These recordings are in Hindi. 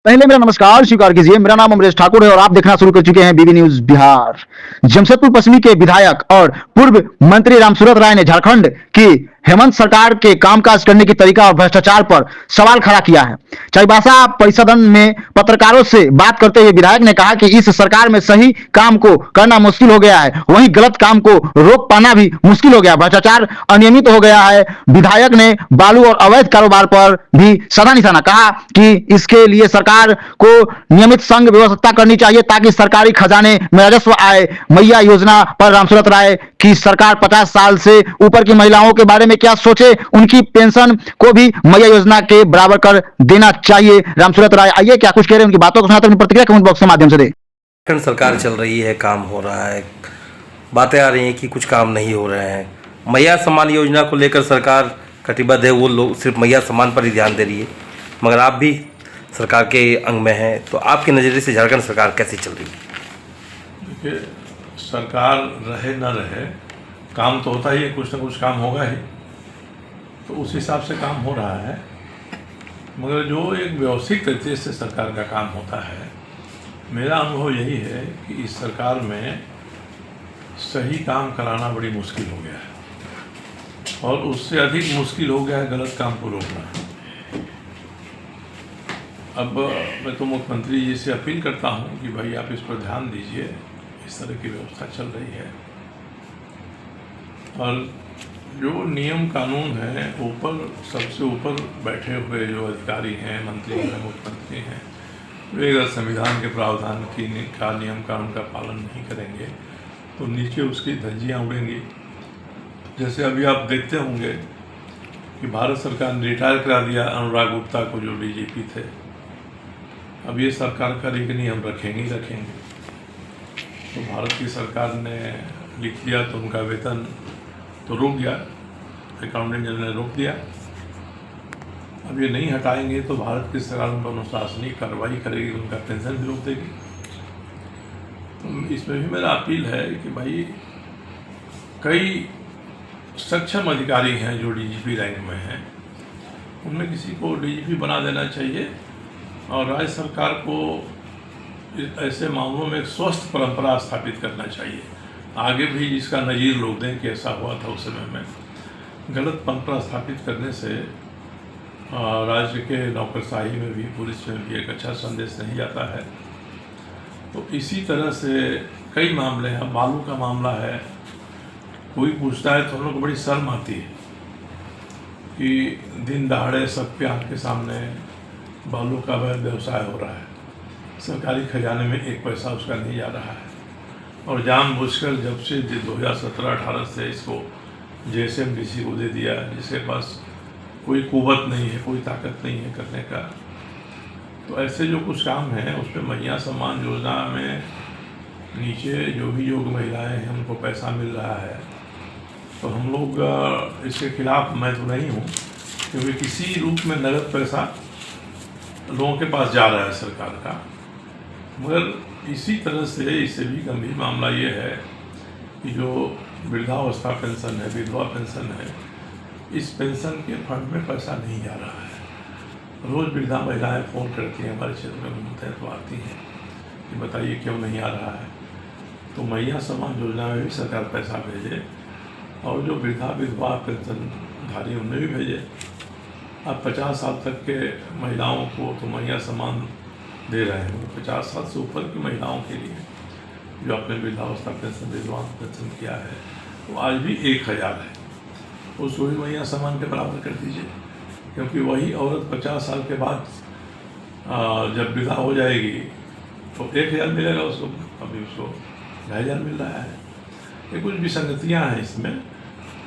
पहले मेरा नमस्कार स्वीकार कीजिए। मेरा नाम अमरेश ठाकुर है और आप देखना शुरू कर चुके हैं बीबी न्यूज बिहार। जमशेदपुर पश्चिमी के विधायक और पूर्व मंत्री रामसूरत राय ने झारखंड की हेमंत सरकार के कामकाज करने की तरीका और भ्रष्टाचार पर सवाल खड़ा किया है। चाईबासा परिसदन में पत्रकारों से बात करते हुए विधायक ने कहा कि इस सरकार में सही काम को करना मुश्किल हो गया है, वहीं गलत काम को रोक पाना भी मुश्किल हो गया, भ्रष्टाचार अनियमित हो गया है। विधायक ने बालू और अवैध कारोबार पर भी साधा निशाना, कहा कि इसके लिए सरकार को नियमित संघ व्यवस्था करनी चाहिए ताकि सरकारी खजाने में राजस्व आए। मैया योजना पर रामसूरत राय की सरकार 50 साल से ऊपर की महिलाओं के बारे में क्या सोचे, उनकी पेंशन को भी मैया योजना के बराबर कर देना चाहिए। रामसूरत राय आइए क्या कुछ कह रहे हैं, उनकी बातों को सुनाते हैं, अपनी प्रतिक्रिया कमेंट बॉक्स के माध्यम से दें। झारखंड सरकार चल रही है, काम हो रहा है, बातें आ रही हैं कि कुछ काम नहीं हो रहे हैं। मैया सम्मान योजना को लेकर सरकार कटिबद्ध है, वो लोग सिर्फ मैया सम्मान पर ही ध्यान दे रही है, मगर आप भी सरकार के अंग में हैं, तो आपके नज़रिए से झारखंड सरकार कैसे चल रही है? देखिए, सरकार रहे न रहे, काम तो होता ही है, कुछ ना कुछ काम होगा ही, तो उस हिसाब से काम हो रहा है। मगर जो एक व्यवस्थित तरीके से सरकार का काम होता है, मेरा अनुभव यही है कि इस सरकार में सही काम कराना बड़ी मुश्किल हो गया है और उससे अधिक मुश्किल हो गया है गलत काम को रोकना। अब मैं तो मुख्यमंत्री जी से अपील करता हूं कि भाई आप इस पर ध्यान दीजिए, इस तरह की व्यवस्था चल रही है और जो नियम कानून है, ऊपर सबसे ऊपर बैठे हुए जो अधिकारी हैं, मंत्री हैं, मुख्यमंत्री हैं, वे अगर संविधान के प्रावधान का नियम कानून का पालन नहीं करेंगे तो नीचे उसकी धज्जियाँ उड़ेंगी। जैसे अभी आप देखते होंगे कि भारत सरकार ने रिटायर करा दिया अनुराग गुप्ता को, जो डीजीपी थे। अब ये सरकार करेगी नहीं, हम रखेंगे ही रखेंगे। तो भारत की सरकार ने लिख दिया तो उनका वेतन तो रुक गया, अकाउंटेंट जनरल ने रोक दिया। अब ये नहीं हटाएंगे तो भारत की सरकार उन पर अनुशासनिक कार्रवाई करेगी, उनका पेंशन भी रोक देगी। तो इसमें भी मेरा अपील है कि भाई कई सक्षम अधिकारी हैं जो डीजीपी रैंक में हैं, उनमें किसी को डीजीपी बना देना चाहिए और राज्य सरकार को ऐसे मामलों में एक स्वस्थ परंपरा स्थापित करना चाहिए। आगे भी जिसका नज़ीर लोग दें कि ऐसा हुआ था उस समय में। गलत परंपरा स्थापित करने से राज्य के नौकरशाही में भी, पुलिस में भी एक अच्छा संदेश नहीं जाता है। तो इसी तरह से कई मामले हैं। बालू का मामला है, कोई पूछता है तो हम लोग को बड़ी शर्म आती है कि दिन दहाड़े सबके आँख के सामने बालू का व्यवसाय हो रहा है, सरकारी खजाने में एक पैसा उसका नहीं जा रहा है और जानबूझकर जब से 2017-18 से इसको JSMDC को दे दिया, जिसके पास कोई कुव्वत नहीं है, कोई ताकत नहीं है करने का। तो ऐसे जो कुछ काम हैं उस पर मैया सम्मान योजना में नीचे जो भी योग्य महिलाएं हैं उनको पैसा मिल रहा है। तो हम लोग इसके खिलाफ मैं तो नहीं हूँ, क्योंकि किसी रूप में नगद पैसा लोगों के पास जा रहा है सरकार का। मगर इसी तरह से इससे भी गंभीर मामला ये है कि जो वृद्धावस्था पेंशन है, विधवा पेंशन है, इस पेंशन के फंड में पैसा नहीं जा रहा है। रोज़ वृद्धा महिलाएं फ़ोन करती हैं, हमारे क्षेत्र में घूमते हैं तो आती हैं कि बताइए क्यों नहीं आ रहा है। तो मैया सम्मान योजना में भी सरकार पैसा भेजे और जो वृद्धा विधवा पेंशनधारी उन्हें भी भेजे। अब 50 साल तक के महिलाओं को तो मैया सम्मान दे रहे हैं, 50 साल से ऊपर की महिलाओं के लिए जो आपने वृद्धावस्था पेंशन, विधवा पेंशन किया है, तो आज भी 1000 है, उसको भी मैया सम्मान के बराबर कर दीजिए। क्योंकि वही औरत 50 साल के बाद जब विधा हो जाएगी तो 1000 मिलेगा उसको, अभी उसको 2500 मिल रहा है। ये कुछ विसंगतियाँ हैं इसमें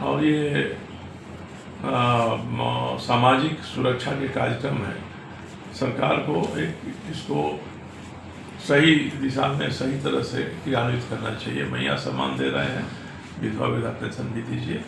और ये सामाजिक सुरक्षा के कार्यक्रम है। सरकार को इसको सही दिशा में, सही तरह से क्रियान्वित करना चाहिए। मैया सम्मान दे रहे हैं, विधवा पेंशन भी दीजिए।